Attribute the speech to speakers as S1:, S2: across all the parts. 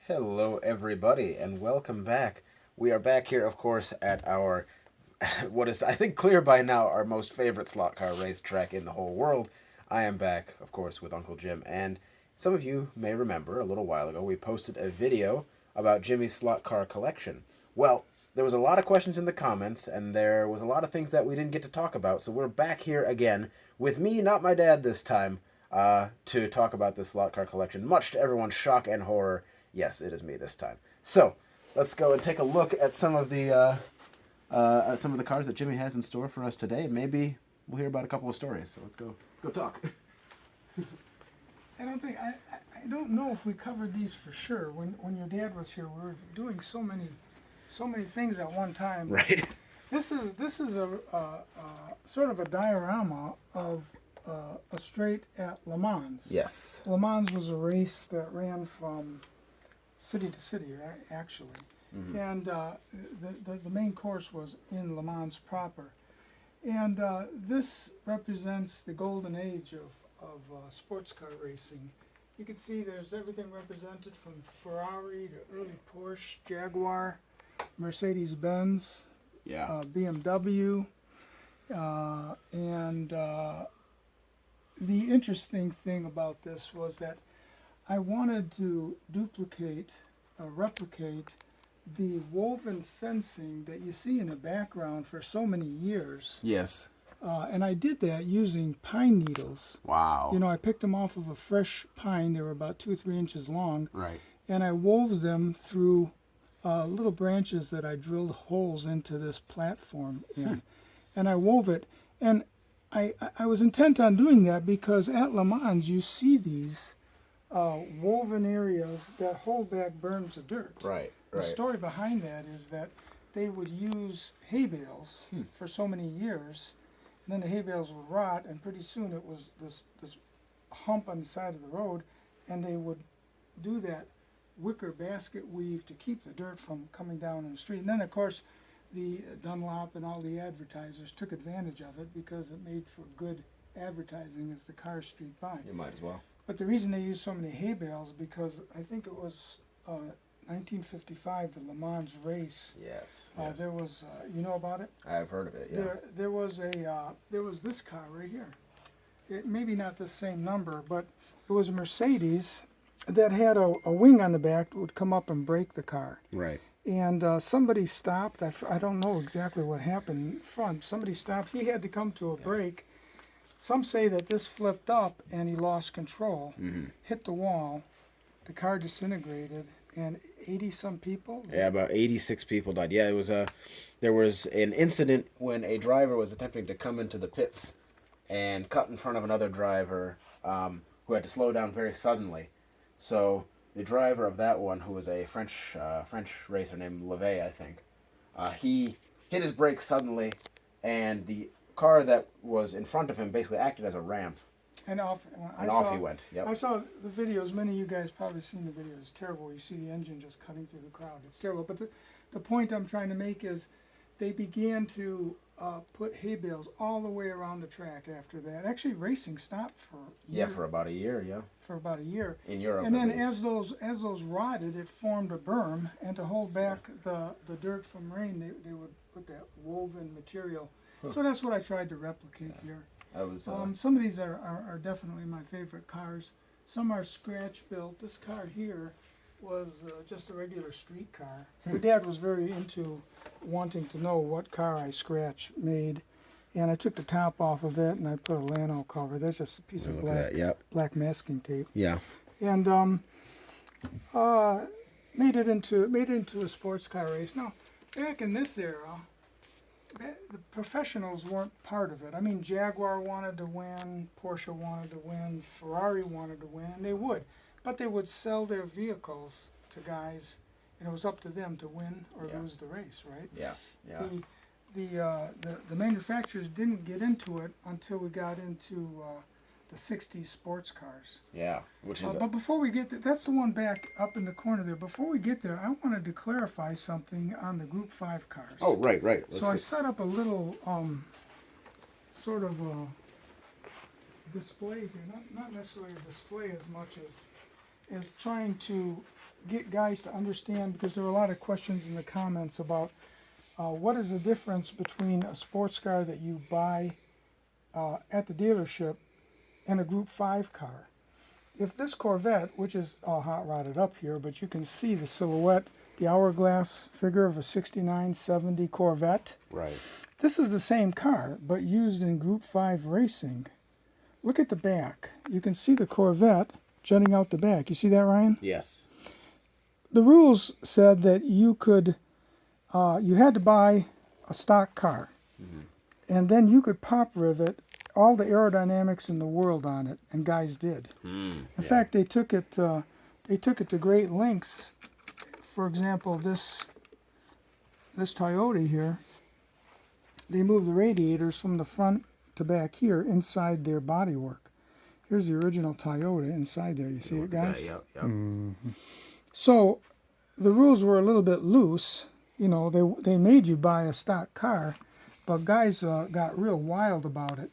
S1: Hello, everybody, and welcome back. We are back here, of course, at our, what is, I think, clear by now, our most favorite slot car racetrack in the whole world. I am back, of course, with Uncle Jim, and some of you may remember a little while ago we posted a video about Jimmy's slot car collection. Well, there was a lot of questions in the comments, and there was a lot of things that we didn't get to talk about, so we're back here again with me, not my dad this time, to talk about this slot car collection, much to everyone's shock and horror. Yes, it is me this time. So let's go and take a look at some of the cars that Jimmy has in store for us today. Maybe we'll hear about a couple of stories. So let's go talk.
S2: I don't know if we covered these for sure. When your dad was here, we were doing so many things at one time.
S1: Right.
S2: This is a sort of a diorama of a straight at Le Mans.
S1: Yes.
S2: Le Mans was a race that ran from city to city, actually, and the main course was in Le Mans proper, and this represents the golden age of sports car racing. You can see there's everything represented from Ferrari to early Porsche, Jaguar, Mercedes-Benz,
S1: Yeah.
S2: BMW, and the interesting thing about this was that I wanted to replicate the woven fencing that you see in the background for so many years.
S1: Yes.
S2: And I did that using pine needles.
S1: Wow.
S2: You know, I picked them off of a fresh pine. They were about 2 or 3 inches long.
S1: Right.
S2: And I wove them through little branches that I drilled holes into this platform in. And I wove it. And I was intent on doing that because at Le Mans you see these woven areas that hold back berms of dirt.
S1: Right.
S2: The story behind that is that they would use hay bales for so many years, and then the hay bales would rot, and pretty soon it was this hump on the side of the road, and they would do that wicker basket weave to keep the dirt from coming down in the street. And then, of course, the Dunlop and all the advertisers took advantage of it because it made for good advertising as the cars streaked by.
S1: You might as well.
S2: But the reason they used so many hay bales because I think it was 1955, the Le Mans race.
S1: Yes.
S2: There was, you know about it?
S1: I've heard of it. Yeah.
S2: There was this car right here. Maybe not the same number, but it was a Mercedes that had a wing on the back that would come up and brake the car.
S1: Right.
S2: And somebody stopped. I don't know exactly what happened in front. Somebody stopped. He had to come to a brake. Some say that this flipped up and he lost control, hit the wall, the car disintegrated, and 80-some people?
S1: Yeah, about 86 people died. Yeah, there was an incident when a driver was attempting to come into the pits and cut in front of another driver who had to slow down very suddenly. So the driver of that one, who was a French racer named Levet, I think, he hit his brakes suddenly, and the car that was in front of him basically acted as a ramp.
S2: And off
S1: He went. Yep.
S2: I saw the videos. Many of you guys probably seen the videos. It's terrible. You see the engine just cutting through the crowd. It's terrible. But the point I'm trying to make is they began to put hay bales all the way around the track after that. Actually, racing stopped for
S1: For about a year. Yeah.
S2: for about a year.
S1: In Europe.
S2: And
S1: at
S2: then
S1: least.
S2: as those rotted, it formed a berm. And to hold back the dirt from rain, they would put that woven material. So that's what I tried to replicate here.
S1: That was.
S2: Some of these are definitely my favorite cars. Some are scratch built. This car here was just a regular street car. My dad was very into wanting to know what car I scratch made. And I took the top off of it and I put a Lano cover. That's just a piece of black masking tape.
S1: Yeah.
S2: And made it into a sports car race. Now, back in this era, the professionals weren't part of it. I mean, Jaguar wanted to win, Porsche wanted to win, Ferrari wanted to win, and they would. But they would sell their vehicles to guys, and it was up to them to win or lose the race, right?
S1: Yeah. Yeah.
S2: The manufacturers didn't get into it until we got into the 60s sports cars.
S1: Yeah. Which is.
S2: But before we get there, that's the one back up in the corner there. Before we get there, I wanted to clarify something on the Group 5 cars.
S1: Oh, right.
S2: So I set up a little sort of a display here. Not necessarily a display as much as is trying to get guys to understand, because there are a lot of questions in the comments about what is the difference between a sports car that you buy at the dealership and a Group 5 car. If this Corvette, which is all hot rodded up here, but you can see the silhouette, the hourglass figure of a 6970 Corvette.
S1: Right.
S2: This is the same car, but used in Group 5 racing. Look at the back. You can see the Corvette jutting out the back. You see that, Ryan?
S1: Yes.
S2: The rules said that you had to buy a stock car, and then you could pop rivet all the aerodynamics in the world on it, and guys did. In fact, they took it to great lengths. For example, this Toyota here, they moved the radiators from the front to back here inside their bodywork. Here's the original Toyota inside there. You see it, guys?
S1: Yep.
S2: So the rules were a little bit loose. You know, they made you buy a stock car, but guys got real wild about it.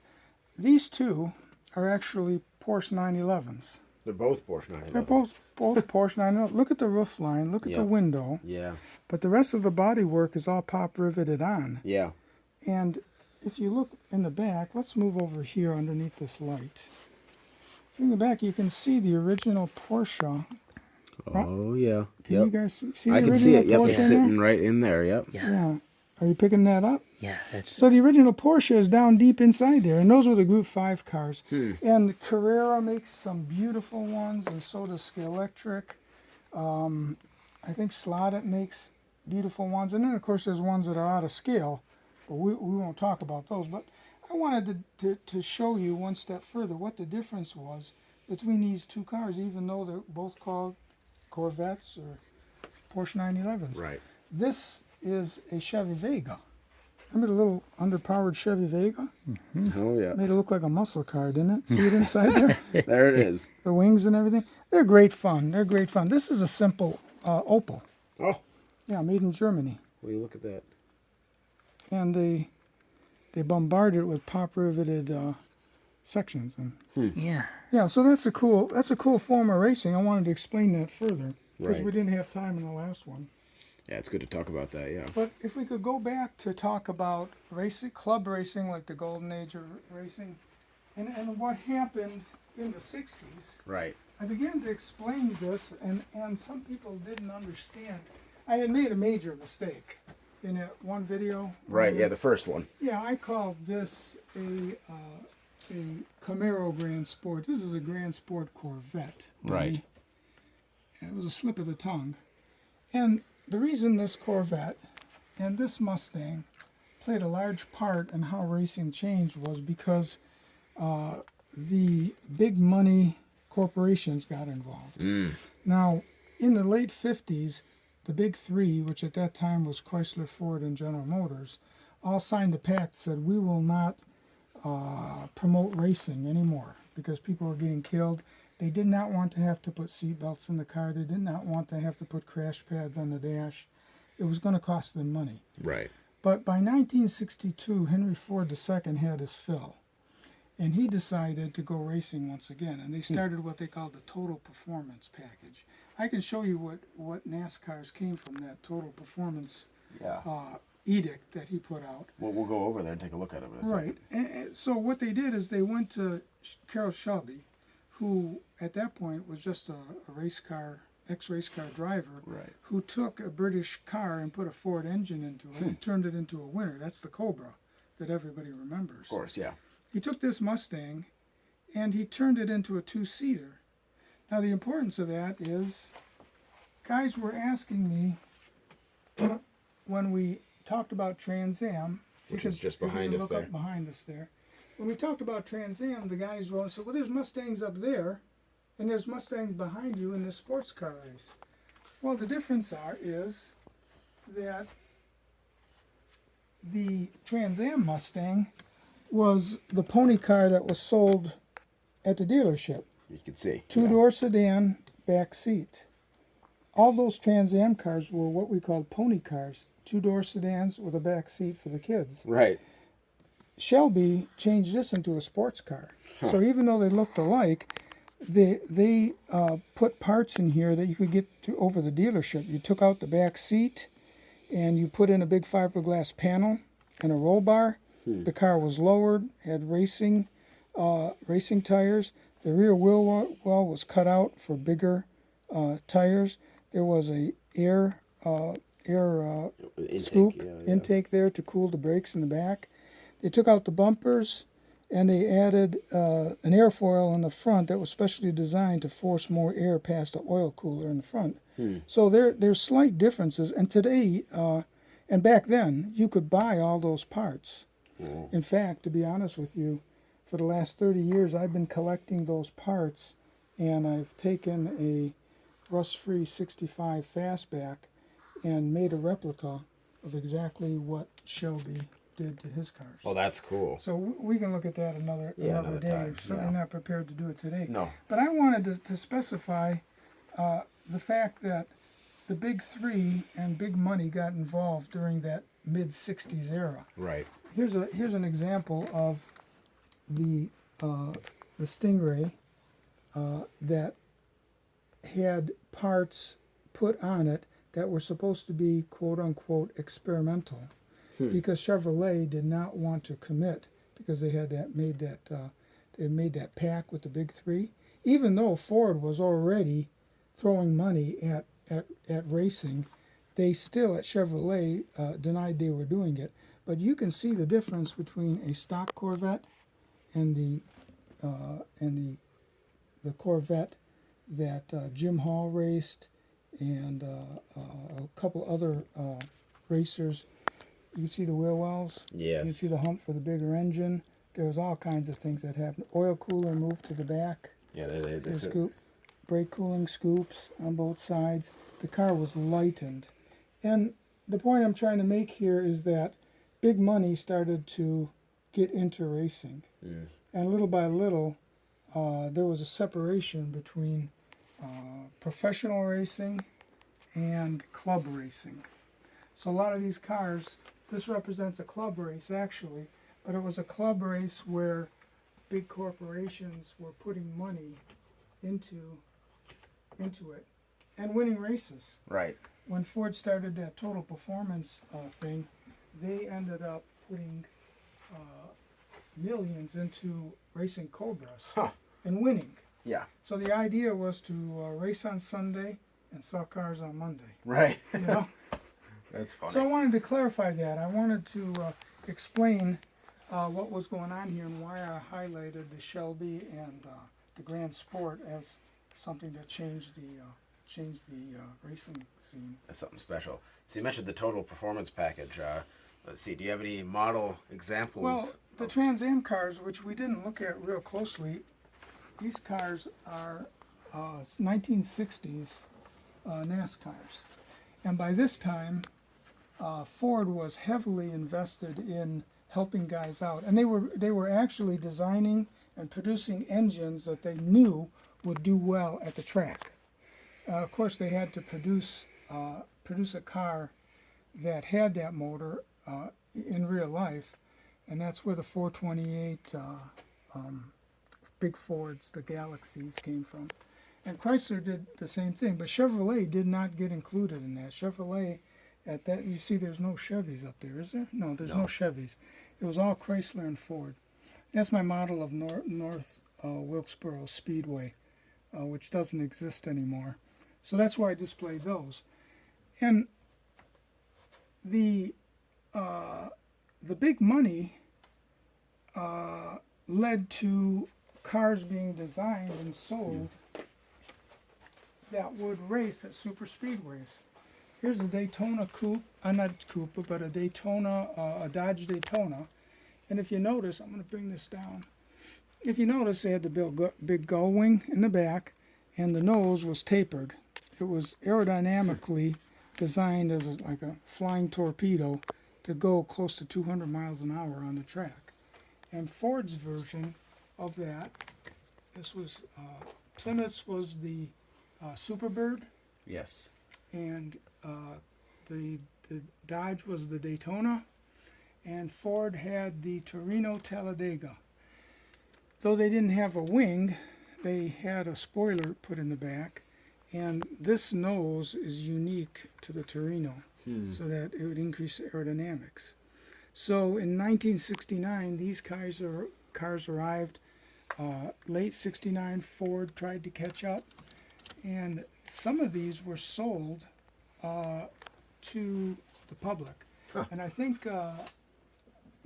S2: These two are actually Porsche 911s.
S1: They're both Porsche 911s.
S2: They're both Porsche 911s. Look at the roof line. Look at the window.
S1: Yeah.
S2: But the rest of the bodywork is all pop riveted on.
S1: Yeah.
S2: And if you look in the back, let's move over here underneath this light. In the back, you can see the original Porsche.
S1: Oh, yeah.
S2: Can you guys see the
S1: I
S2: original
S1: can see it. Yep,
S2: Porsche
S1: it's
S2: in
S1: sitting
S2: there?
S1: right in there. Yep.
S2: Yeah. Are you picking that up?
S3: Yeah, that's
S2: So the original Porsche is down deep inside there, and those were the Group 5 cars. And Carrera makes some beautiful ones, and so does Scalextric. I think Slotted makes beautiful ones, and then of course there's ones that are out of scale, but we won't talk about those. But I wanted to show you one step further what the difference was between these two cars, even though they're both called Corvettes or Porsche 911s.
S1: Right.
S2: This is a Chevy Vega. Remember the little underpowered Chevy Vega?
S1: Oh, yeah.
S2: Made it look like a muscle car, didn't it? See it inside there?
S1: There it is.
S2: The wings and everything. They're great fun. They're great fun. This is a simple Opel.
S1: Oh,
S2: Yeah, made in Germany.
S1: will you look at that?
S2: And they bombarded it with pop riveted sections. And
S3: yeah.
S2: yeah, so that's a cool form of racing. I wanted to explain that further because
S1: Right.
S2: we didn't have time in the last one.
S1: Yeah, it's good to talk about that, yeah.
S2: But if we could go back to talk about racing, club racing, like the golden age of racing, and what happened in the 60s,
S1: Right.
S2: I began to explain this, and some people didn't understand. I had made a major mistake in that one video.
S1: Right, yeah, the first one.
S2: Yeah, I called this a Camaro Grand Sport. This is a Grand Sport Corvette.
S1: Right.
S2: It was a slip of the tongue. And the reason this Corvette and this Mustang played a large part in how racing changed was because the big money corporations got involved. Now, in the late 50s, the big three, which at that time was Chrysler, Ford, and General Motors, all signed a pact that said we will not promote racing anymore because people were getting killed. They did not want to have to put seatbelts in the car. They did not want to have to put crash pads on the dash. It was going to cost them money.
S1: Right.
S2: But by 1962, Henry Ford II had his fill. And he decided to go racing once again. And they started what they called the Total Performance Package. I can show you what NASCAR's came from, that Total Performance
S1: Yeah.
S2: edict that he put out.
S1: Well, we'll go over there and take a look at it in a second.
S2: Right. And so what they did is they went to Carroll Shelby, who at that point was just a race car, ex-race car driver,
S1: Right.
S2: who took a British car and put a Ford engine into it and turned it into a winner. That's the Cobra that everybody remembers.
S1: Of course, yeah.
S2: He took this Mustang and he turned it into a two-seater. Now the importance of that is, guys were asking me when we talked about Trans Am,
S1: Which is just
S2: if you
S1: behind
S2: can
S1: us
S2: look
S1: there.
S2: up behind us there. When we talked about Trans Am, the guys wrote and said, well, there's Mustangs up there, and there's Mustangs behind you in this sports car race. Well, the difference is that the Trans Am Mustang was the pony car that was sold at the dealership.
S1: You can see.
S2: Two-door sedan, back seat. All those Trans Am cars were what we called pony cars. Two-door sedans with a back seat for the kids.
S1: Right.
S2: Shelby changed this into a sports car. So even though they looked alike, they put parts in here that you could get to over the dealership. You took out the back seat, and you put in a big fiberglass panel and a roll bar. The car was lowered, had racing tires. The rear wheel well was cut out for bigger tires. There was a air
S1: Intake,
S2: scoop
S1: yeah.
S2: intake there to cool the brakes in the back. They took out the bumpers, and they added an airfoil in the front that was specially designed to force more air past the oil cooler in the front. So there's slight differences. And today, and back then, you could buy all those parts. In fact, to be honest with you, for the last 30 years, I've been collecting those parts, and I've taken a rust-free 65 Fastback and made a replica of exactly what Shelby did to his cars.
S1: Well, that's cool.
S2: So we can look at that another
S1: another
S2: day.
S1: time,
S2: Certainly
S1: yeah.
S2: not prepared to do it today.
S1: No.
S2: But I wanted to specify the fact that the big three and big money got involved during that mid-'60s era.
S1: Right.
S2: Here's an example of the Stingray that had parts put on it that were supposed to be quote unquote experimental, because Chevrolet did not want to commit, because they had made that pack with the big three, even though Ford was already throwing money at racing. They still at Chevrolet denied they were doing it. But you can see the difference between a stock Corvette and the Corvette that Jim Hall raced, and a couple other racers. You can see the wheel wells.
S1: Yes.
S2: You can see the hump for the bigger engine. There was all kinds of things that happened. Oil cooler moved to the back.
S1: Yeah,
S2: See the scoop. Brake cooling scoops on both sides. The car was lightened. And the point I'm trying to make here is that big money started to get into racing. And little by little, there was a separation between professional racing and club racing. So a lot of these cars, this represents a club race actually, but it was a club race where big corporations were putting money into it and winning races.
S1: Right.
S2: When Ford started that total performance thing, they ended up putting millions into racing Cobras and winning.
S1: Yeah.
S2: So the idea was to race on Sunday and sell cars on Monday.
S1: Right.
S2: You know?
S1: That's funny.
S2: So I wanted to clarify that. I wanted to explain what was going on here and why I highlighted the Shelby and the Grand Sport as something that changed the racing scene.
S1: That's something special. So you mentioned the total performance package. Let's see. Do you have any model examples?
S2: Well, the Trans Am cars, which we didn't look at real closely, these cars are 1960s NASCARs. And by this time, Ford was heavily invested in helping guys out. And they were actually designing and producing engines that they knew would do well at the track. Of course, they had to produce a car that had that motor in real life, and that's where the 428 big Fords, the Galaxies, came from. And Chrysler did the same thing, but Chevrolet did not get included in that. Chevrolet, at that, you see there's no Chevys up there, is there? No, there's no Chevys. It was all Chrysler and Ford. That's my model of North Wilkesboro Speedway, which doesn't exist anymore. So that's why I displayed those. And the big money led to cars being designed and sold that would race at super speedways. Here's a Daytona coupe, not coupe, but a Daytona, a Dodge Daytona. And if you notice, I'm going to bring this down. If you notice, they had the big gull wing in the back, and the nose was tapered. It was aerodynamically designed as like a flying torpedo to go close to 200 miles an hour on the track. And Ford's version of that, this was, Plymouth's was the Superbird,
S1: Yes.
S2: and the Dodge was the Daytona, and Ford had the Torino Talladega. Though they didn't have a wing, they had a spoiler put in the back, and this nose is unique to the Torino, so that it would increase aerodynamics. So in 1969, these cars arrived. Late 69, Ford tried to catch up, and some of these were sold to the public.
S1: Huh.
S2: And I think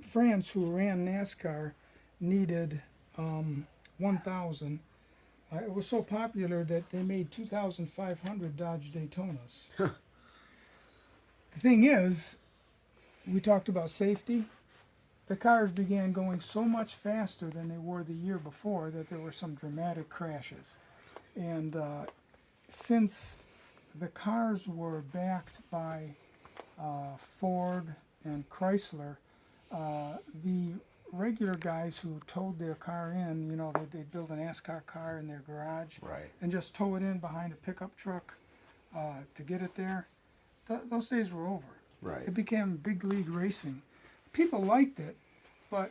S2: France, who ran NASCAR, needed 1,000. It was so popular that they made 2,500 Dodge Daytonas.
S1: Huh.
S2: The thing is, we talked about safety. The cars began going so much faster than they were the year before that there were some dramatic crashes. And since the cars were backed by Ford and Chrysler, the regular guys who towed their car in, they'd build an NASCAR car in their garage
S1: Right.
S2: and just tow it in behind a pickup truck to get it there. Those days were over.
S1: Right.
S2: It became big league racing. People liked it, but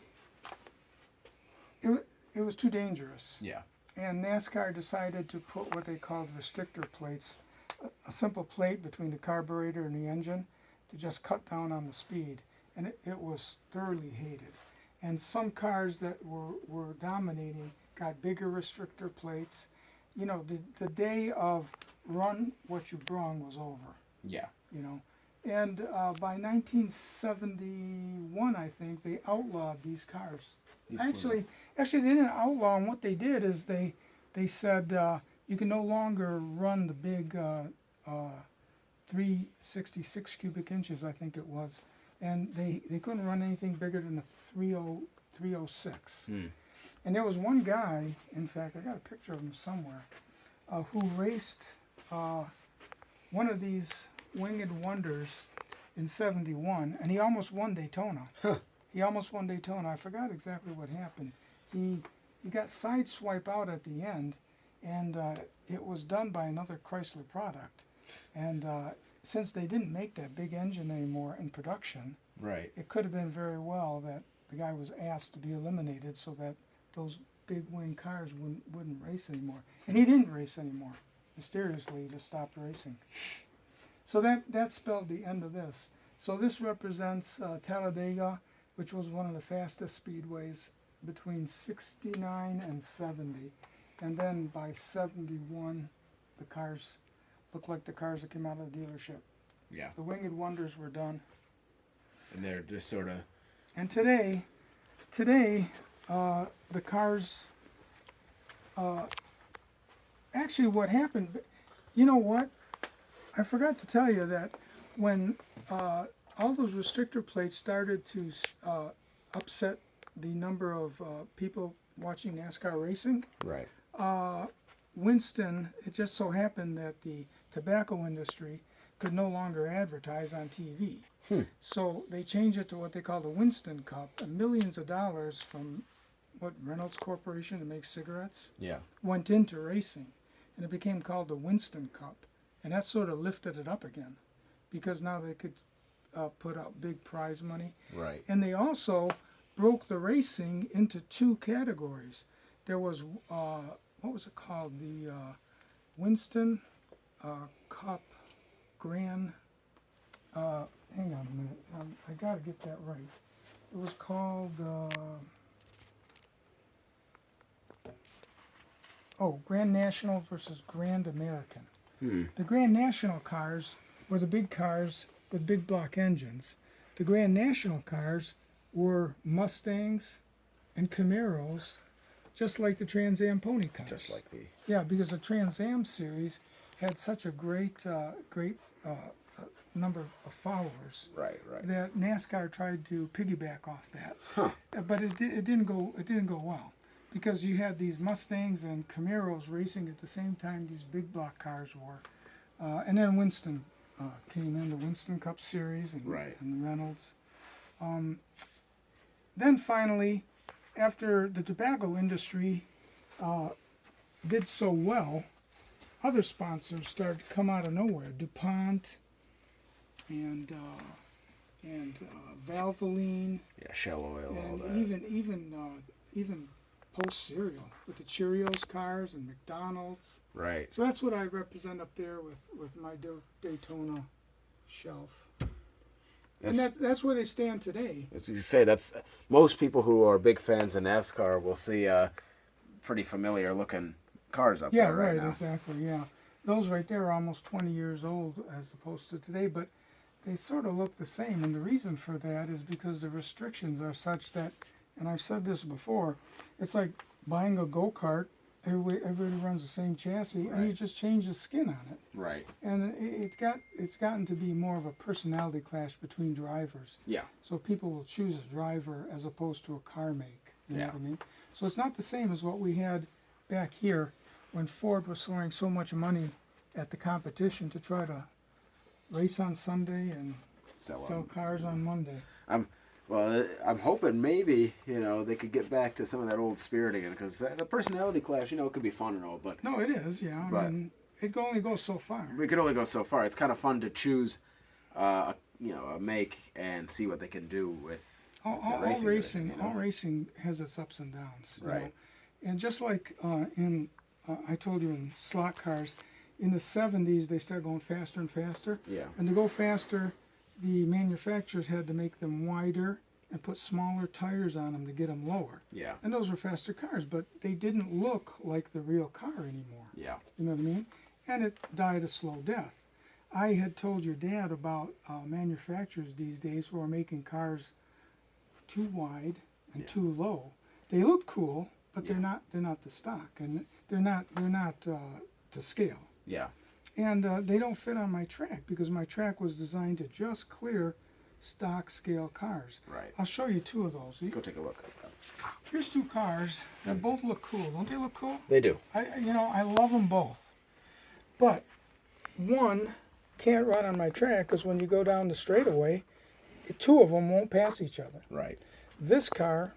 S2: it was too dangerous.
S1: Yeah.
S2: And NASCAR decided to put what they called restrictor plates, a simple plate between the carburetor and the engine to just cut down on the speed. And it was thoroughly hated. And some cars that were dominating got bigger restrictor plates. The day of run what you brung was over.
S1: Yeah.
S2: And by 1971, I think, they outlawed these cars. Actually, they didn't outlaw them. What they did is they said you can no longer run the big 366 cubic inches, I think it was. And they couldn't run anything bigger than a 306. And there was one guy, in fact, I got a picture of him somewhere, who raced one of these Winged Wonders in '71, and he almost won Daytona.
S1: Huh.
S2: He almost won Daytona. I forgot exactly what happened. He got sideswiped out at the end, and it was done by another Chrysler product. And since they didn't make that big engine anymore in production,
S1: Right.
S2: it could have been very well that the guy was asked to be eliminated so that those big wing cars wouldn't race anymore. And he didn't race anymore. Mysteriously, he just stopped racing. So that spelled the end of this. So this represents Talladega, which was one of the fastest speedways between 69 and 70. And then by 71, the cars looked like the cars that came out of the dealership.
S1: Yeah.
S2: The Winged Wonders were done.
S1: And they're just sort of.
S2: And today, the cars, actually what happened, you know what? I forgot to tell you that when all those restrictor plates started to upset the number of people watching NASCAR racing,
S1: Right.
S2: Winston, it just so happened that the tobacco industry could no longer advertise on TV. So they changed it to what they call the Winston Cup, and millions of dollars from Reynolds Corporation that makes cigarettes
S1: Yeah.
S2: went into racing, and it became called the Winston Cup. And that sort of lifted it up again, because now they could put out big prize money.
S1: Right.
S2: And they also broke the racing into two categories. There was, what was it called? The Winston Cup Grand, hang on a minute, I gotta get that right. It was called, Grand National versus Grand American. The Grand National cars were the big cars with big block engines. The Grand National cars were Mustangs and Camaros, just like the Trans Am pony cars.
S1: Just like the.
S2: Yeah, because the Trans Am series had such a great number of followers
S1: Right. Right.
S2: that NASCAR tried to piggyback off that.
S1: Huh.
S2: But it didn't go well, because you had these Mustangs and Camaros racing at the same time these big block cars were. And then Winston came in, the Winston Cup Series and,
S1: Right.
S2: and the Reynolds. Then finally, after the tobacco industry did so well, other sponsors started to come out of nowhere. DuPont and Valvoline,
S1: Yeah. Shell oil. All
S2: and
S1: that.
S2: even Post cereal with the Cheerios cars and McDonald's.
S1: Right.
S2: So that's what I represent up there with my Daytona shelf. And that's where they stand today.
S1: As you say, that's most people who are big fans of NASCAR will see pretty familiar looking cars up
S2: Yeah,
S1: there right
S2: right,
S1: now.
S2: exactly, yeah. Those right there are almost 20 years old as opposed to today, but they sort of look the same. And the reason for that is because the restrictions are such that, and I've said this before, it's like buying a go-kart. Everybody runs the same chassis, and you
S1: Right.
S2: just change the skin on it.
S1: Right.
S2: And it's gotten to be more of a personality clash between drivers.
S1: Yeah.
S2: So people will choose a driver as opposed to a car make. You know
S1: Yeah.
S2: what I mean? So it's not the same as what we had back here when Ford was throwing so much money at the competition to try to race on Sunday and sell cars on Monday.
S1: I'm hoping maybe they could get back to some of that old spirit again, because the personality clash, it could be fun and all, but
S2: No, it is, yeah. I mean, it only goes so far.
S1: we could only go so far. It's kind of fun to choose, a make and see what they can do with
S2: All
S1: the racing
S2: racing,
S1: division,
S2: all racing has its ups and downs. You
S1: Right.
S2: know? And just like I told you in slot cars, in the 70s they started going faster and faster.
S1: Yeah.
S2: And to go faster, the manufacturers had to make them wider and put smaller tires on them to get them lower.
S1: Yeah.
S2: And those were faster cars, but they didn't look like the real car anymore.
S1: Yeah.
S2: You know what I mean? And it died a slow death. I had told your dad about manufacturers these days who are making cars too wide and
S1: Yeah.
S2: too low. They look cool, but
S1: Yeah.
S2: they're not the stock, and they're not to scale.
S1: Yeah.
S2: And they don't fit on my track because my track was designed to just clear stock scale cars.
S1: Right.
S2: I'll show you two of those.
S1: Let's go take a look.
S2: Here's two cars that both look cool. Don't they look cool?
S1: They do.
S2: I love them both. But one can't run on my track because when you go down the straightaway, two of them won't pass each other.
S1: Right.
S2: This car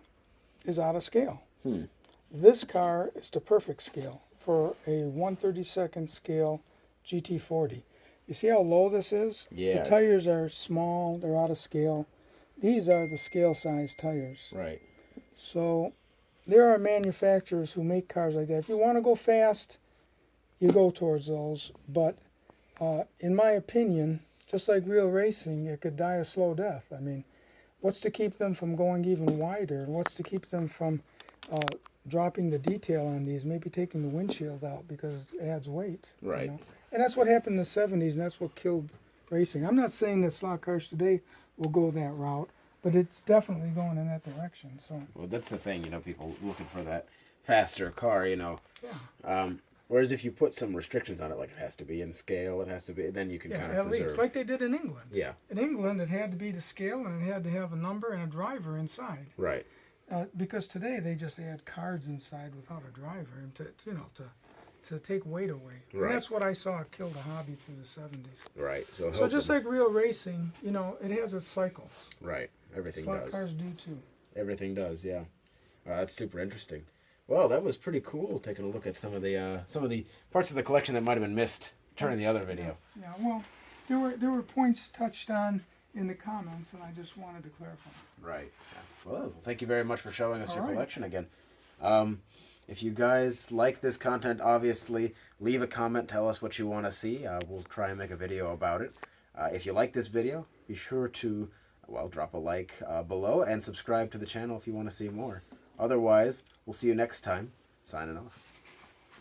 S2: is out of scale.
S1: Hmm.
S2: This car is the perfect scale for a 1/32nd scale GT40. You see how low this is?
S1: Yeah,
S2: The
S1: it's-
S2: tires are small, they're out of scale. These are the scale size tires.
S1: Right.
S2: So there are manufacturers who make cars like that. If you want to go fast, you go towards those. But in my opinion, just like real racing, it could die a slow death. I mean, what's to keep them from going even wider? What's to keep them from dropping the detail on these? Maybe taking the windshield out because it adds weight.
S1: Right.
S2: And that's what happened in the 70s, and that's what killed racing. I'm not saying that slot cars today will go that route, but it's definitely going in that direction. So
S1: Well, that's the thing, people looking for that faster car,
S2: yeah.
S1: Whereas if you put some restrictions on it, like it has to be in scale, it has to be, then you can kind
S2: Yeah,
S1: of
S2: at
S1: preserve.
S2: least, like they did in England.
S1: Yeah.
S2: In England, it had to be to scale, and it had to have a number and a driver inside.
S1: Right.
S2: Because today they just add cards inside without a driver, and to take weight away.
S1: Right.
S2: And that's what I saw kill the hobby through the 70s.
S1: Right. So
S2: Just like real racing, it has its cycles.
S1: right, everything
S2: Slot
S1: does.
S2: cars do too.
S1: Everything does. Yeah. That's super interesting. Well, that was pretty cool. Taking a look at some of the parts of the collection that might have been missed during the other video.
S2: Yeah. Well, there were points touched on in the comments, and I just wanted to clarify.
S1: Right. Yeah. Well, thank you very much for showing us
S2: All
S1: your
S2: right.
S1: collection again. If you guys like this content, obviously, leave a comment. Tell us what you want to see. We'll try and make a video about it. If you like this video, be sure to, drop a like below and subscribe to the channel if you want to see more. Otherwise, we'll see you next time. Signing off.